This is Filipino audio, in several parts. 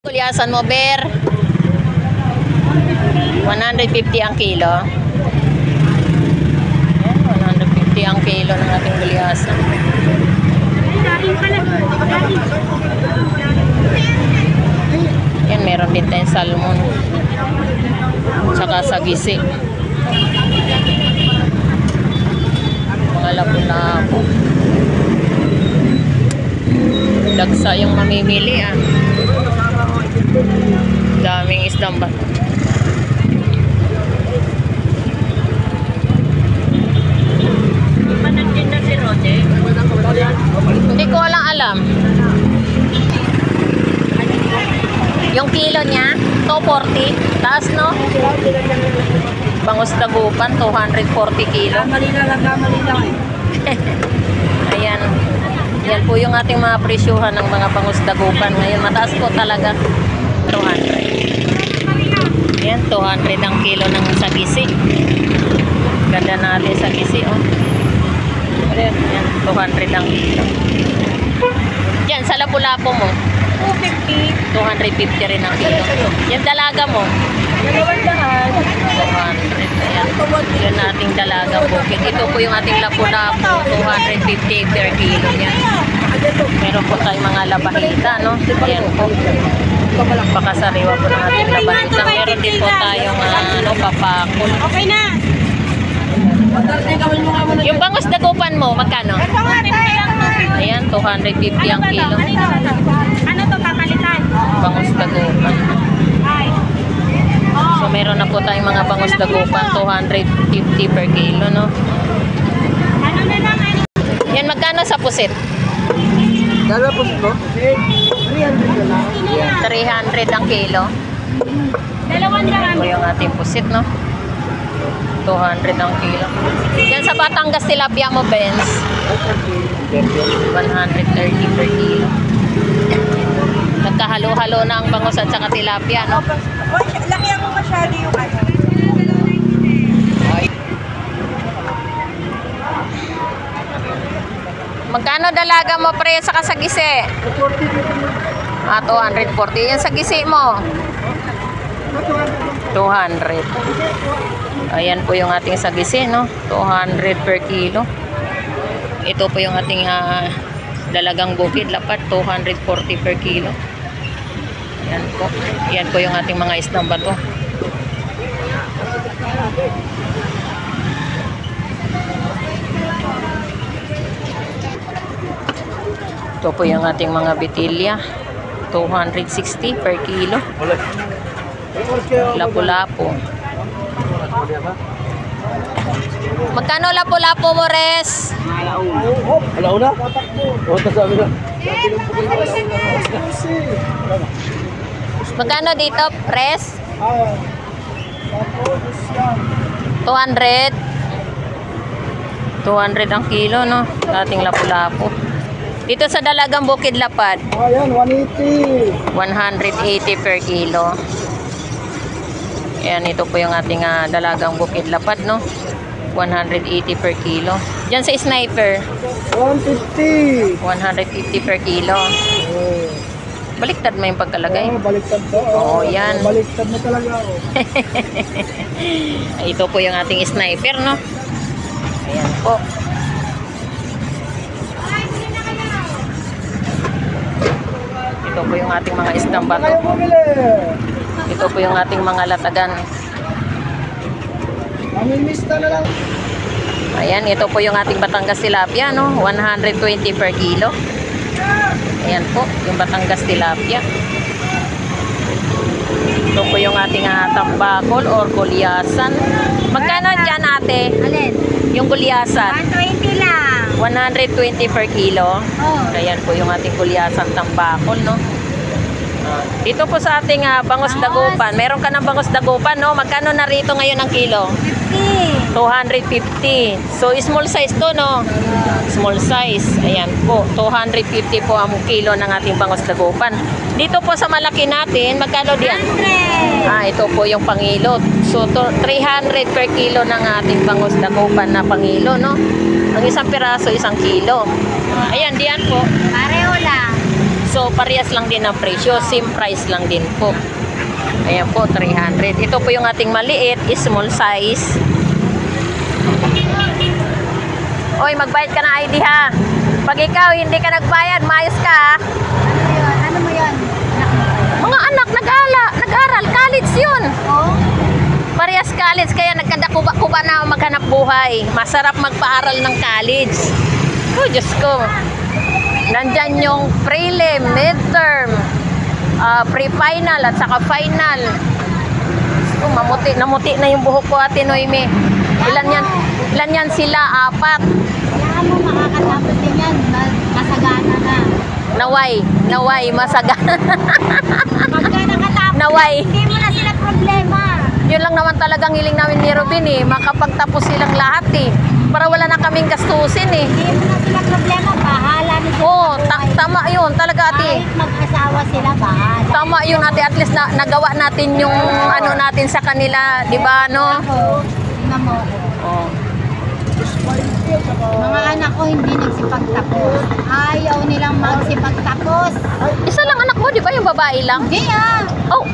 Kulyasan mo, Ber. 150 ang kilo. Ayan, 150 ang kilo ng ating kulyasan. Yan, meron din tayong salmon. Tsaka sagisi. Mga lapu-lapu. Dagsa yung mamimili ah. Daming isdang ba? Hindi ko alam. Yung kilo niya, 240. Taas, no? Bangus Dagupan, 240 kilo. Ayan. Yan po yung ating mga presyuhan ng mga bangus Dagupan. Ngayon, mataas po talaga. 200. Ayan, 200 ang kilo ng sagisi. Ganda natin sagisi, oh. Ayan, 200 ang kilo. Yan, sa lapu-lapu mo. 250. 250 rin ang kilo. Yan, dalaga mo. 200. Ayan. Yan ating dalagang bukid. Ito po yung ating lapu-lapu. 250 per kilo. Yan. Meron po tayong mga labahita, no? Ayan po. Pakasariwa po ng ating labahita. Meron din po tayong papakul. Okay na. Yung bangus Dagupan mo, magkano? Ayan, 250 ang kilo. Ano to papalitan? Bangus Dagupan. So meron na po tayong mga bangus Dagupan, 250 per kilo, no? Ano na lang? Yan, magkano sa pusit? Dala po ito? 300 ang kilo. 200. Ito yung ating pusit, no? 200 ang kilo. Yan sa Batangas tilapia mo, Benz. 130 per kilo. Nagkahalo-halo na ang bangus at saka tilapia, no? Laki ako masyado yung ano. Magkano dalaga mo, pre, sa kasagisi? 240. Yan sagisi mo. 200. Ayan po yung ating sagisi, no? 200 per kilo. Ito po yung ating dalagang bukid lapat, 240 per kilo. Ayan po. Ayan po yung ating mga isdang bato. Ito po yung ating mga bitilya, 260 per kilo. Lapu-lapu. Magkano lapu-lapu mo, Res? Alauna? O, tasabi na. Magkano dito, Res? 200. 200 ang kilo, no? Ating lapu-lapu. Dito sa dalagang bukid lapad. Ayan, 180. 180 per kilo. Ayan, ito po yung ating dalagang bukid lapad, no? 180 per kilo. Diyan sa sniper. 150. 150 per kilo. Oh. Baliktad mo yung pagkalagay. Oh, baliktad po. Oo, yan. Baliktad mo talaga ako. Ito po yung ating sniper, no? Ayan po. Ito po yung ating mga isdang bato. Ito po yung ating mga latagan. Mamimista na lang. Ayan, ito po yung ating Batangas tilapia, no? 120 per kilo. Ayan po, yung Batangas tilapia. Ito po yung ating tambakol or gulyasan. Magkano dyan, ate? Alin? Yung gulyasan. 120 lang. 120 per kilo. Oh. Ayan po yung ating gulyasan tambakol, no? Dito po sa ating bangus Dagupan. Meron ka ng bangus Dagupan, no? Magkano na rito ngayon ang kilo? 250. So, small size to, no? Small size. Ayan po. 250 po ang kilo ng ating bangus Dagupan. Dito po sa malaki natin, magkano diyan? 100. Ito po yung pangilot. So, 300 per kilo ng ating bangus Dagupan na pangilo, no? Ang isang piraso, 1 kilo. Ayan, diyan po. Pareho lang. So, parehas lang din ang presyo. Same price lang din po. Ayan po, 300. Ito po yung ating maliit, small size. Oy, magbayad ka na ID ha. Pag ikaw hindi ka nagbayad, mayos ka ha. Ano mo yun? Mga anak, nag-aral, college yun. Oh? Parehas college, kaya nagkadakuba-kuba na maghanap buhay. Masarap magpaaral ng college. Oh, Diyos ko. Nandyan yung prelim, midterm, pre-final at saka final. Oh, namuti na yung buhok ko, Ate Noemi. Ilan yan sila? 4. Kaya mo makakatapos din yan. Masagana na. Naway, masagana. Pagka nakatapos, Naway. hindi mo na sila problema. Yun lang naman talagang hiling namin ni Robin eh. Makapagtapos silang lahat eh. Para wala na kaming gastusin eh. Hindi mo na sila problema. Bahala na sila. Oo, tama yun talaga ate. Kahit mag-asawa sila, bahala. Tama yun ate, at least nagawa natin yung ano natin sa kanila, di ba no? Ako, tingnan mo ako. Oh. Mga anak ko hindi nagsipagtapos. Ayaw nilang magsipagtapos. Isa lang anak mo, di ba yung babae lang? Hindi ah. Oh,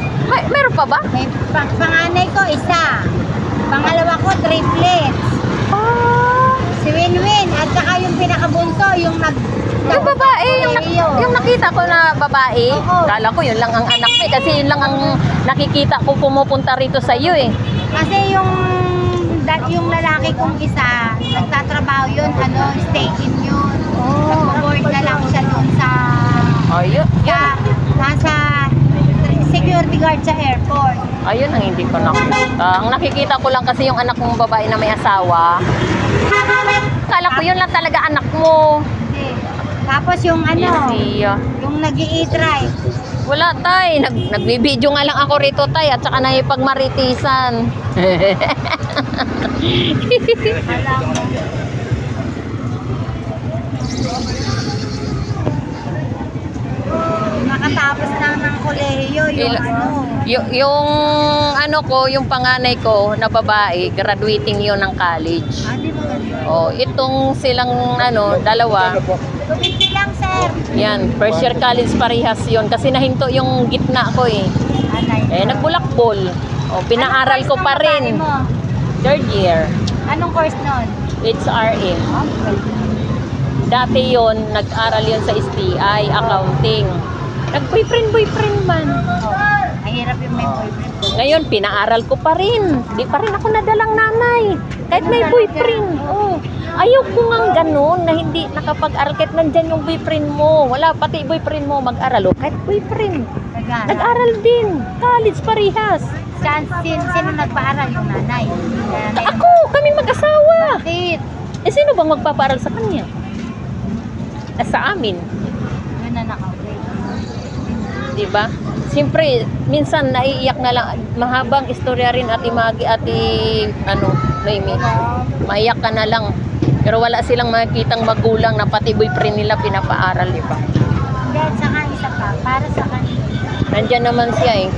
meron pa ba? May panganay ko isa. Pangalawa ko triplets. Oh, Si Winwin at saka yung pinakabunso yung yung babae, yung nakita ko na babae. Oo. Kala ko yun lang ang anak mo eh, kasi yun lang ang nakikita ko pumupunta rito sa iyo eh. Kasi yung lalaki kong isa, nagtatrabaho yun, stay-in yun. Nag-board na lang siya doon sa Ayun, nasa security guard sa airport. ayun ang hindi ko nakikita. Ang nakikita ko lang kasi yung anak mong babae na may asawa. Kala ko yun lang talaga anak mo. Hindi. Tapos yung yung nag-i-drive. Wala tay, nagbibideo nga lang ako rito tay at saka nakipagmaritisan. Alam mo. Nakatapos lang ng kolehiyo Yung ano ko, yung panganay ko na babae, graduating yun ng college. Di ba ganun? Oh, itong silang dalawa, 250 lang, sir. yan, first year college parehas yun kasi nahinto yung gitna ko eh. Nagbulakbol. Oh, pinaaral ko pa rin. Third year, Anong course nun? HRM. Dati yon nag-aral yun sa STI, accounting. Nag-boyfriend man. Mahirap yung may boyfriend. Ngayon, pinaaral ko pa rin. Di pa rin ako nadalang nanay. Kahit may boyfriend. Oh. Ayaw ko nga ganun na hindi nakapag-aral. Kahit nandyan yung boyfriend mo. Wala, pati boyfriend mo mag-aral. Oh. Kahit boyfriend. Nag-aral din. College parehas. Sino nagpaaral? Yung nanay? Ako, kami mag-asawa. Bakit? Sino bang magpapaaral sa kanya? Sa amin. Yun na nakauwi. Di ba? Siyempre, minsan naiiyak na lang. Mahabang istorya rin ati Magi, Noemi. Maiyak ka na lang. Pero wala silang makikitang magulang na pati boyfriend nila pinapaaral, di ba? Hindi, at saka isa pa, para sa kanila. Nandyan naman siya eh.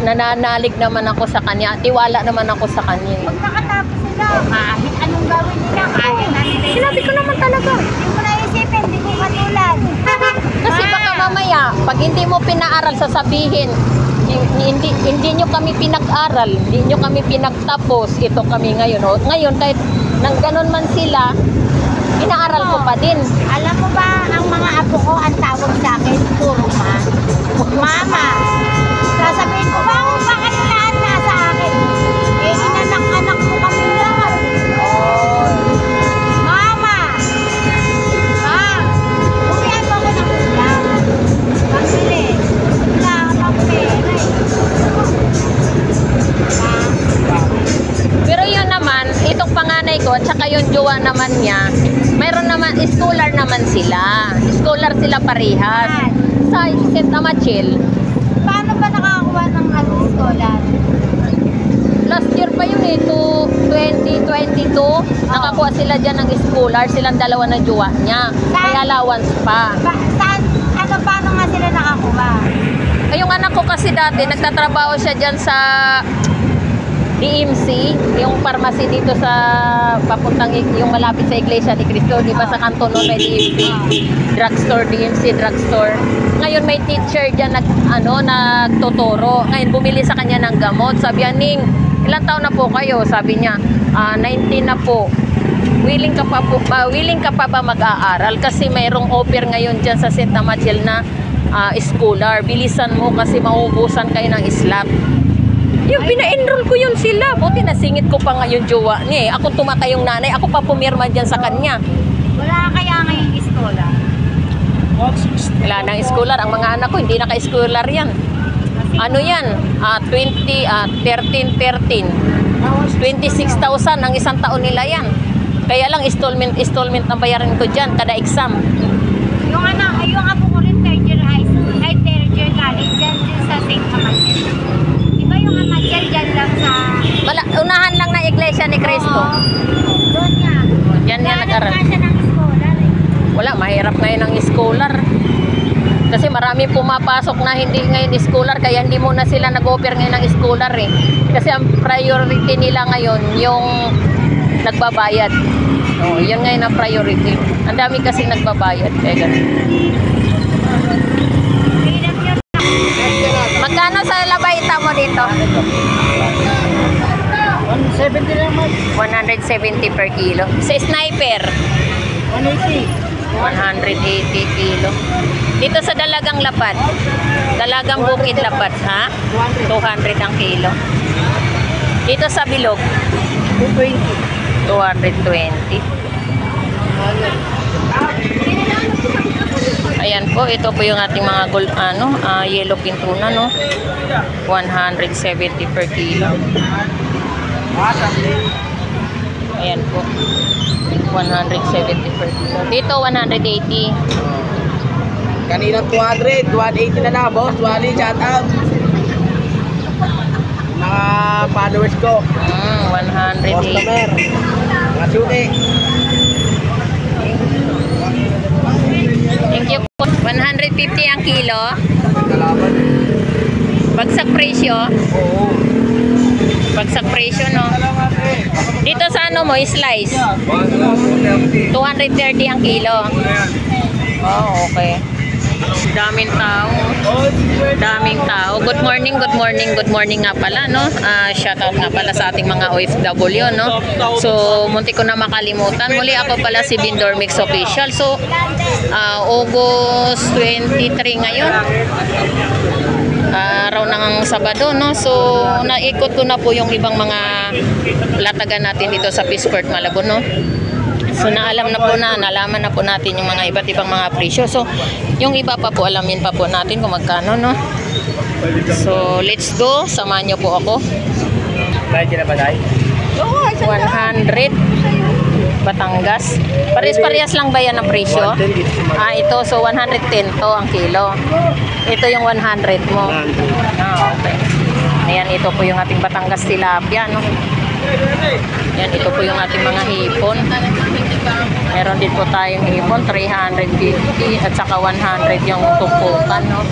Nananalig naman ako sa kanya. Tiwala naman ako sa kanya eh. Pag nakatapos sila, kahit anong gawin nila, kaya na nila. Sinabi ko naman talaga. Hindi mo naisipin, hindi ko katulad. Kasi baka mamaya, pag hindi mo pinaaral, sasabihin, hindi nyo kami pinag-aral, hindi nyo kami pinagtapos, ito kami ngayon. O, ngayon, kahit nang ganon man sila, inaaral ko pa din. Alam mo ba, ang mga apo ko, ang tawag sa akin, puro mama. Sasabihin ko, ba kayo lahat nasa akin? Inanak-anak mo kami lahat. Mama! Umihan mo ko ng ulam. Pambili. Wala ka pang pera eh. Pero yun naman, itong panganay ko, at saka yung jowa naman niya, mayroon naman, scholar naman sila. Scholar sila parehas. Sa St. Amachil. Paano ba nakakuha ng scholar? Last year pa yun eh, 2022. Nakakuha sila dyan ng scholar, silang dalawa ng jowa niya. May allowance pa. Paano nga sila nakakuha? Ay, yung anak ko kasi dati, nagtatrabaho siya dyan sa DMC, yung pharmacy dito sa papuntang yung malapit sa Iglesia ni Cristo, di ba sa kanto nun may DMC, drugstore, DMC drugstore. Ngayon may teacher diyan nagtuturo. Ngayon bumili sa kanya ng gamot. Sabi niya, Ning, ilang taon na po kayo? Sabi niya, 19 na po. Willing ka pa ba mag-aaral? Kasi mayroong offer ngayon diyan sa St. Amatiel na scholar. Bilisan mo kasi mauubusan kayo ng slot. Yung pina-enroll ko yun sila. Buti nasingit ko pa nga yung jowa niya. Ako tumatay yung nanay. Ako pa pumirma dyan sa kanya. Wala kaya ngayong iskola? Wala nang scholar. Ang mga anak ko hindi naka-scholar yan. Ano yan? 13. 26,000 ang isang taon nila yan. Kaya lang installment ang bayaran ko dyan kada exam. Yung apo ko rin third year high school, ay third year college dyan sa St. Amatiel. Di ba yung Amatiel dyan lang sa... Unahan lang ng Iglesia ni Cristo. Oo, doon nga. Yan nga nag-aral. Wala siya ng scholar eh. Wala, mahirap ngayon ang scholar. Kasi marami pumapasok na hindi ngayon scholar, kaya hindi muna sila nag-offer ngayon ng scholar eh. Kasi ang priority nila ngayon yung nagbabayad. Oh, yun ngayon ang priority. Ang dami kasi nagbabayad. Kaya ganun. Hirap yun. Magkano sa labaita mo dito? 170 naman. 170 per kilo. Sa sniper, 180. 180 kilo. Dito sa Dalagang Lapad, Dalagang Bukid Lapad, ha? 200 ang kilo. Dito sa Bilog, 220. 220. Ayan po, ito po yung ating mga yellow pintuna, no? 170 per kilo. Ayan po. 170 per kilo. Dito 180. Kanina 200, 180 na lang, boss. Wally, shout out. Mga followers ko. 180. Customer. Mga suki. Thank you po. 150 ang kilo. Kalaban. Bagsak presyo. Oo. Bagsak presyo, no? Dito sa ano mo, slice. 230 ang kilo. Oh, okay. Daming tao. Daming tao. Good morning, good morning, good morning nga pala, no? Shout out nga pala sa ating mga OFW, no? So, munti ko na makalimutan. Muli ako pala si Bindor Mix Official. So, August 23 ngayon. Araw ng Sabado, no? So, naikot ko na po yung ibang mga latagan natin dito sa Peace Court, Malabon, no? So, nalaman na po natin yung mga iba't ibang mga presyo. So, yung iba pa po, alamin pa po natin kung magkano, no? So, let's go. Samahan nyo po ako. Medyo na ba, Day? 100 Batangas. Pares-parehas lang ba yan ang presyo? Ito. So, 110 to ang kilo. Ito yung 100 mo. Okay. Ayan, ito po yung ating Batangas tilapia, no? Yan, ito po yung ating mga hipon. Meron din po tayong hipon, 350 at saka 100 yung tumpukan, no?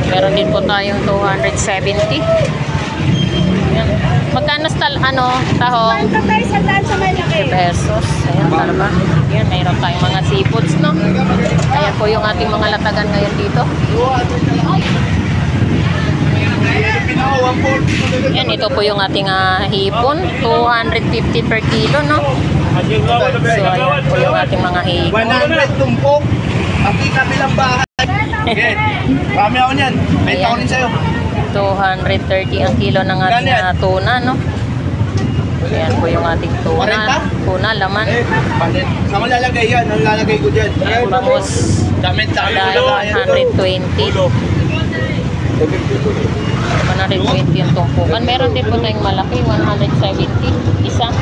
Meron din po tayong 270. Yan. Magkano tahong? 2 pesos. Ayan, talaba. Yan, mayroon tayong mga seafoods, no? Ayan po yung ating mga latagan ngayon dito. Yan, ito po yung ating hipon, 250 per kilo, no? So, ayan po yung ating mga hipon. 100 tumpok. Pati kabilang bahay. Okay. Kami ako niyan. May Ayan. taon din sa'yo. 230 ang kilo ng ating tuna, no? Ayan po yung ating tuna. Tuna, laman. Palit. Saan mo lalagay yan? Ang lalagay ko dyan. Ayan, bangus. Damit sa Dahil 120. 120 yung tumpukan. Meron din po tayong malaki, 170. Isang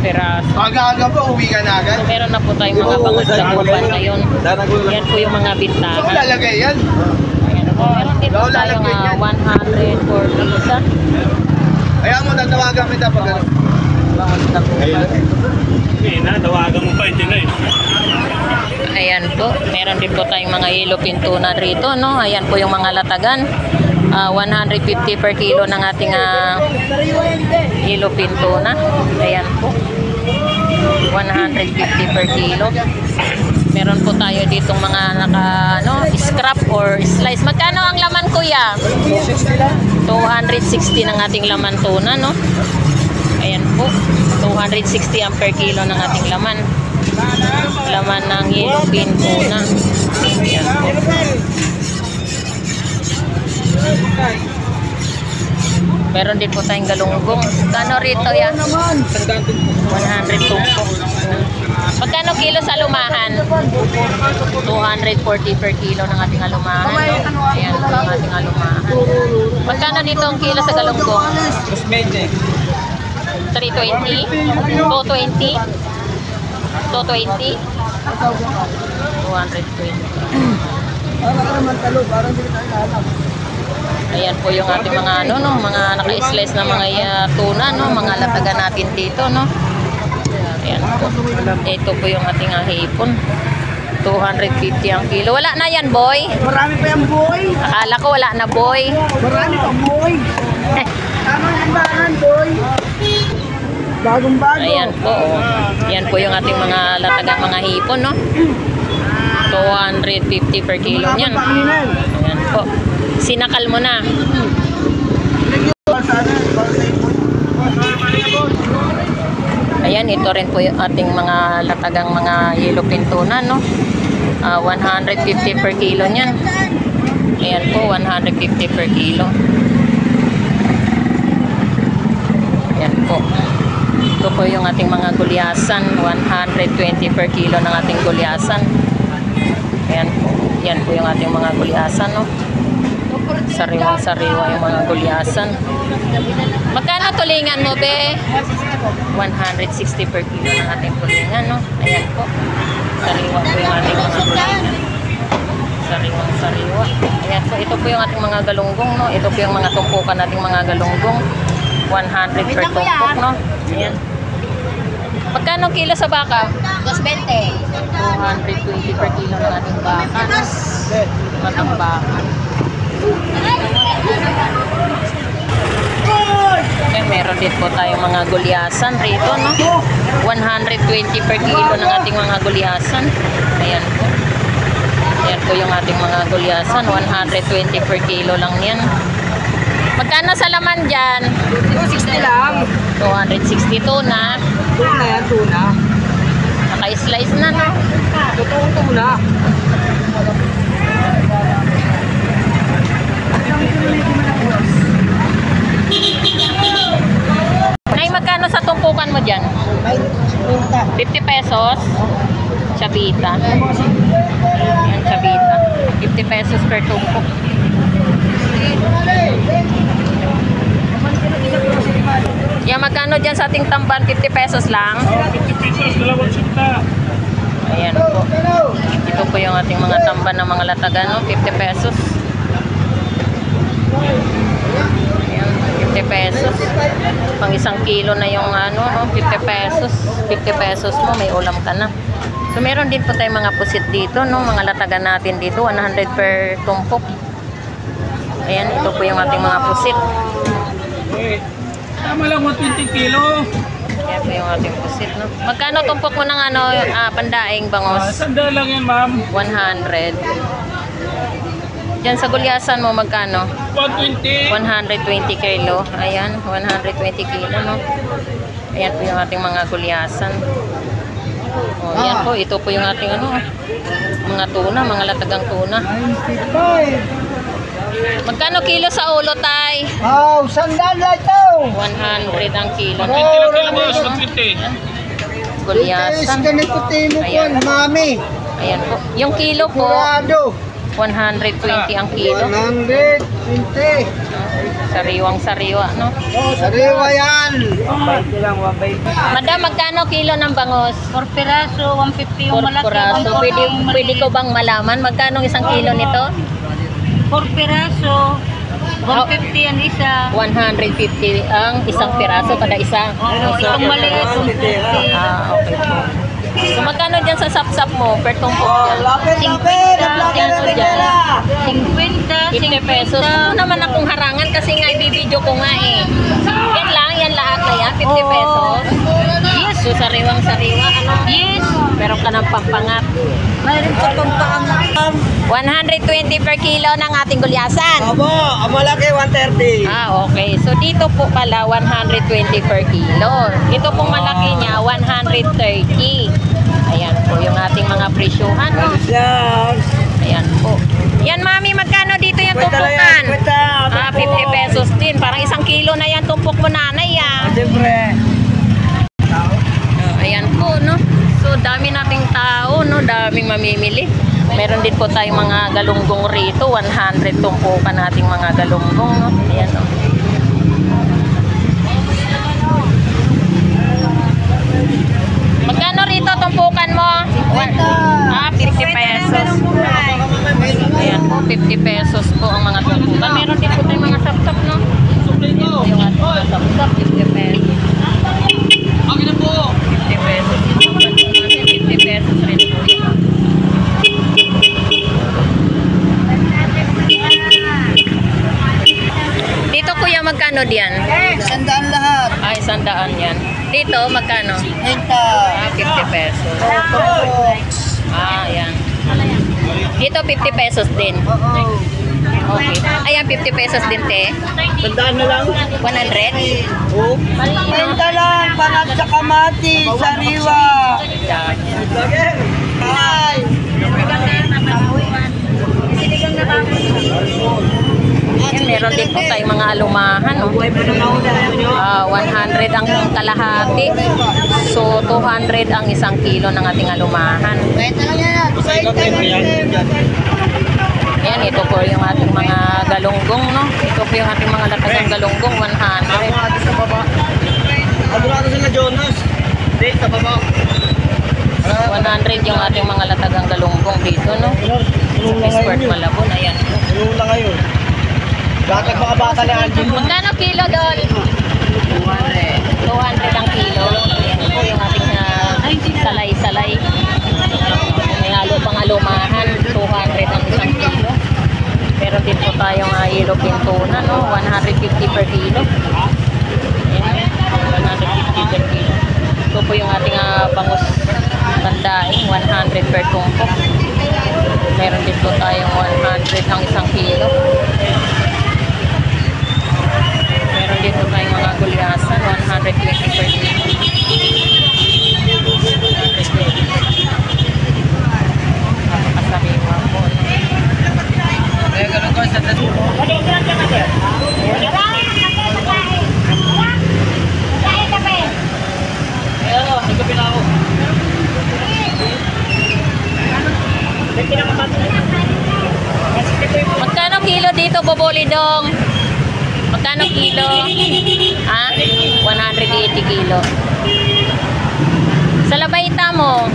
peraso. Aga-aga po, uwi ka na agad. So, meron na po tayong mga bangus na upan ngayon. Yan po yung mga Saan mo bintana. lalagay yan? Ayan po. Meron din po tayong 140 isa. Kaya mo, tatawagan kita pag ano. Bangus na upan. Tawagan mo pa, hindi na eh. Ayan po, meron din po tayong mga yellow pintuna rito, no? Ayan po yung mga latagan. 150 per kilo ng ating yellowfin tuna. Ayan po. 150 per kilo. Meron po tayo ditong mga scrap or slice. Magkano ang laman, kuya? 260 ng ating laman tuna, no? Ayan po. 260 ang per kilo ng ating laman. Laman ng yellowfin tuna. Ayan po. Meron din po tayong galunggong. Kano rito yan? 100 tumpok. Magkano kilo sa lumahan? 240 per kilo ng ating alumahan. No? Ayan po ang ating alumahan. Magkano dito ang kilo sa galunggong? 320? 220? 220? 220. Ayan po yung ating mga mga naka-slice na mga tuna, no, mga latagan natin dito, no. Ayan po. Ito po yung ating hipon. 250 ang kilo. Wala na yan, boy. Marami pa yan, boy. Akala ko wala na, boy. Marami pa, boy. Tama yung bahan, boy. Bagong-bago. Ayan po. Oh. Ayan po yung ating mga latagang mga hipon, no. 250 per kilo niyan. Ayan po. Sinakal mo na. Ayan, ito rin po yung ating mga latagang mga yellowfin tuna, no? 150 per kilo niyan. Ayan po, 150 per kilo. Ayan po. Ito po yung ating mga gulyasan. 120 per kilo ng ating gulyasan. Ayan po. Yan po yung ating mga gulyasan, no? Sariwang-sariwa yung mga gulyasan. Magkano tulingan mo, be? 160 per kilo ng ating tulingan, no? Ayan po. Sariwa po yung ating mga tulingan. Sariwang-sariwa. Ayan po. Ito po yung ating mga galunggong, no? Ito po yung mga tumpukan nating mga galunggong. 100 per tumpok, no? Ayan. Magkano kilo sa baka? 220. 220 per kilo ng ating baka. Matang baka. Ayan, meron din po tayong mga gulyasan rito, no? 120 per kilo ng ating mga gulyasan. Ayan po. Ayan po yung ating mga gulyasan. 120 per kilo lang yan. Magkano sa laman dyan? 260 lang. 262 na. Tuna yan, tuna. Naka-slice na, no? Totoong tuna. Nay, magkano sa tumpukan mo dyan? 50 pesos. Chavita. Yan, chavita. 50 pesos per tumpok. Yan, magkano dyan sa ating tamban? 50 pesos lang. 50 pesos, dalawang sinta. Ayan po. Ito po yung ating mga tamban ng mga latagan, no? 50 pesos. Ayan, 50 pesos. Pang isang kilo na yung no? 50 pesos. 50 pesos mo, may ulam ka na. So, meron din po tayong mga pusit dito, no? Mga latagan natin dito, 100 per tumpok. Ayan, ito po yung ating mga pusit. Okay. Tama lang 120 kilo. Ayan po yung ating pusit, no? Magkano tumpok mo ng pandaing bangos? Sandal lang yan, ma'am. 100. Diyan sa gulyasan mo, magkano? 120. 120 kilo. Ayan, 120 kilo, no? Ayan po yung ating mga gulyasan. O, yan po. Ito po yung ating mga tuna, mga latagang tuna. 95. Magkano kilo sa ulo, tay? Oh, sandal lang ito. 100 ang kilo. 120 lang kilo, boss. 120. Gulyasan. Ganito timo ko, Ayan. mami. Ayan po. Yung kilo po, Kurado. 120 ang kilo. 120. Sariwang-sariwa, no? Sariwa yan. 120 lang, 120. Madam, magkano kilo ng bangos? 4 piraso, 150 yung malaki. Puraso. Pwede ko bang malaman magkano isang kilo nito? 4 piraso, 150 ang isa. 150 ang isang piraso kada isa. Oo, itong maliit, 150. Okay po. So, magkano dyan sa sap-sap mo per tumpok dyan? Lapit, lapit. Lapit, Ano dyan? 50, 50 pesos. Ano naman akong harangan kasi nga ibibidyo ko nga eh. Yan lang, yan lahat na yan, 50 pesos. Yes. So sariwang-sariwa, ano? Yes. Meron ka ng pampangat. Mayroon pa pampaangat. 120 per kilo ng ating gulyasan. Abo, ang malaki 130. Okay. So dito po pala 120 per kilo. Ito pong malaki niya 130. Ayan po yung ating mga presyuhan. No? Ayan po. Yan mami, magkano dito yung tumpukan? 50 pesos din. Parang 1 kilo na yan tumpok mo nanay ah. Siyempre. Ayan po, no? So, dami nating tao, no? Daming mamimili. Meron din po tayong mga galunggong rito. 100 tumpukan nating mga galunggong, no? Ayan, no? Magkano rito tumpukan mo? 50 pesos. Ayan po, 50 pesos po ang mga tumpukan. Meron din po tayong mga sapsap, no? Yung ating mga sapsap, 50 pesos. 50 pesos. 50 pesos rin po. Dito kuya, magkano diyan? 100 lahat. Ay, 100 yan. Dito, magkano? 50 pesos. Yan. Dito, 50 pesos din. Okay. Ayan, 50 pesos din, te. 100 na lang. 100? Oh. 50 lang, pangat sa kamati, sariwa. Ay. Yan, meron din po tayong mga alumahan. No? 100 ang kalahati. So, 200 ang 1 kilo ng ating alumahan. Yan, ito po yung ating mga galunggong, no? Ito po yung ating mga latagang galunggong, 100. Abulado sila Jonas. Date sa baba. 100 yung ating mga latagang galunggong dito, no? Sa Sport Malabon, ayan. Tulong lang ngayon. Gatag mga bata ni Alvin. Magkano kilo doon? 200 ang kilo. Ayan po yung ating salay-salay. May halo pang alumahan, 200 ang 1 kilo. Pero din po tayong yellow pintuna, no? 150 per kilo. Ayan, 150 per kilo. Ito po yung ating bangus tandaing, 100 per tumpok. Meron din po tayong 100 ang 1 kilo. Meron din po tayong mga gulyasan, 120 per kilo. Napakasariwa po. Kaya ganun ko sa tattoo. Nagkapin ako. Magkano kilo dito, Bobolidong? Magkano kilo? 180 kilo. Sa labayta mo?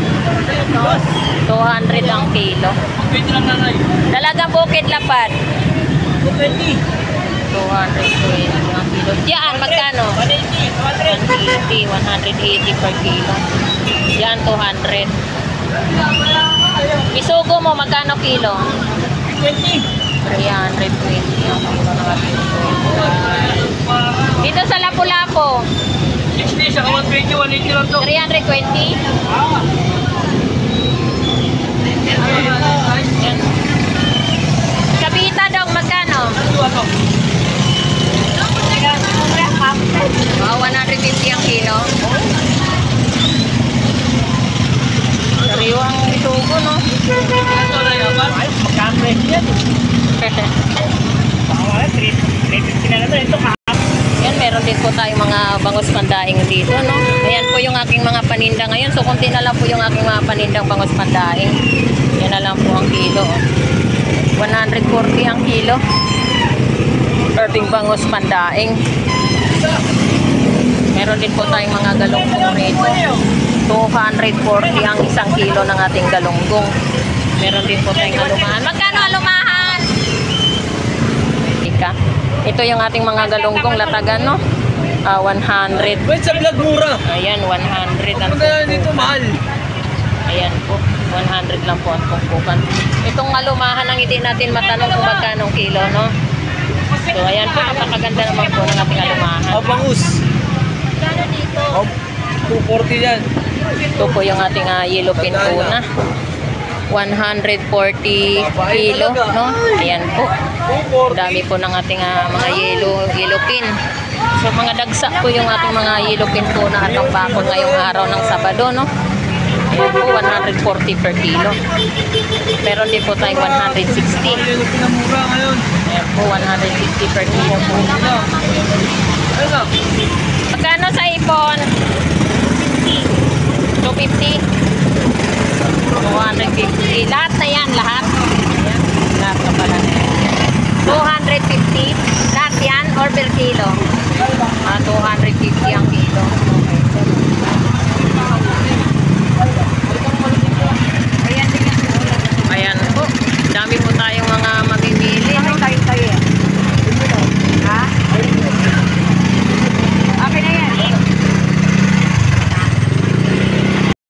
200 ang kilo. Dalagang bukid lapad? 220 ang kilo. Diyan, magkano? 180 per kilo. Diyan, 200. Isugo mo, magkano kilo? 320 ang kilo ng ating isugo. Dito sa Lapu-Lapu? 60 sa 120, 180 lang to. 320? Yan. Kabita dong, magkano? 150 ang kilo. Sariwang isugo, no? Yan, meron din po tayong mga bangus pandaing dito, no? Ayan po yung aking mga paninda ngayon. So, konti na lang po yung aking mga panindang bangus pandaing. Yan na lang po ang kilo. 140 ang kilo. Ating bangus pandaing. Meron din po tayong mga galunggong rito. 240 ang 1 kilo ng ating galunggong. Meron din po tayong alumahan. Magkano alumahan? Ika. Ito yung ating mga galunggong latagan, no? 100. Wait, sa vlog mura. Ayan, 100 ang Kaya dito mahal. Ayan po. 100 lang po ang pumpukan. Itong alumahan ang hindi natin matanong kung magkano ang kilo, no? So, ayan po, napakaganda naman po ng ating alumahan. Bangus. Oh, 240 yan. Ito po yung ating yellow pin tuna. 140 kilo, no? Ayan po. Ang dami po ng ating mga yellow pin. So, mga dagsa po yung ating mga yellow pin tuna at ang bakod ngayong araw ng Sabado, no? Ayan po, 140 per kilo. Meron din po tayong 160. Yung pinamura ngayon. Ayan po, 160 per kilo po. Ano? Magkano sa ipon? 250. 250. Lahat